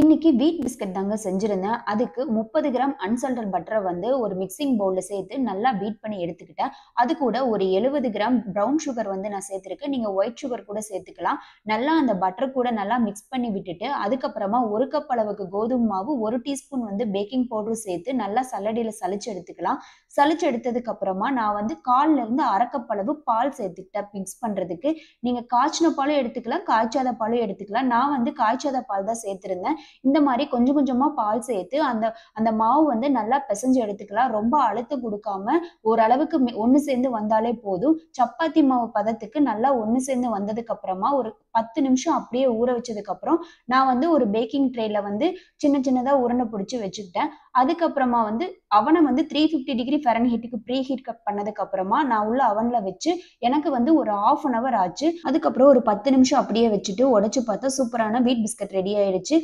இன்னைக்கு வீட் பிஸ்கட் தாங்க செஞ்சிருந்தேன். அதுக்கு 30 கிராம் அன்சால்டட் பட்டர வந்து ஒரு மிக்ஸிங் பவுல்ல சேர்த்து நல்லா பீட் பண்ணி எடுத்துக்கிட்டேன். அது கூட ஒரு 70 கிராம் ப்ரவுன் சுகர் வந்து நான் சேர்த்திருக்கேன். நீங்க ஒயிட் சுகர் கூட சேர்த்துக்கலாம். நல்லா அந்த பட்டர் கூட நல்லா மிக்ஸ் பண்ணி விட்டுட்டு, அதுக்கப்புறமா 1 கப் அளவுக்கு கோதுமை மாவு, 1 டீஸ்பூன் வந்து பேக்கிங் பவுடரும் சேர்த்து நல்லா சல்லடையில சலிச்சு எடுத்துக்கலாம். சலிச்சு எடுத்ததுக்கு அப்புறமா நான் வந்து 1/4ல இருந்து 1/2 கப் அளவு பால் சேர்த்துக்கிட்டேன் மிக்ஸ் பண்றதுக்கு. நீங்க காய்ச்சின பாலும் எடுத்துக்கலாம், காய்ச்சாத பாலும் எடுத்துக்கலாம். நான் வந்து காய்ச்சாத பால் தான் சேர்த்திருந்தேன். இந்த மாரி கொஞ்சம் கொஞ்சமா பால் சேர்த்து அந்த அந்த மாவு வந்து நல்லா பிசைஞ்சு எடுத்துக்கலாம். ரொம்ப அழுத்தம் குடுக்காம ஓரளவுக்கு ஒண்ணு சேர்ந்து வந்தாலே போதும். சப்பாத்தி மாவு பதத்துக்கு நல்லா ஒண்ணு சேர்ந்து வந்ததுக்கு அப்புறமா ஒரு 10 நிமிஷம் அப்படியே ஊற வச்சதுக்கு அப்புறம், நான் வந்து ஒரு பேக்கிங் ட்ரேல வந்து சின்ன சின்னதா உருண்டை புடிச்சு வச்சுக்கிட்டேன். அதுக்கப்புறமா வந்து அவன வந்து 350 டிகிரி ஃபாரன்ஹீட்டுக்கு ப்ரீ ஹீட் பண்ணதுக்கு அப்புறமா நான் உள்ள அவன்ல வச்சு எனக்கு வந்து ஒரு 1/2 அன் ஹவர் ஆச்சு. அதுக்கப்புறம் ஒரு 10 நிமிஷம் அப்படியே வச்சுட்டு உடைச்சு பார்த்தா சூப்பரான வீட் பிஸ்கட் ரெடி ஆயிடுச்சு.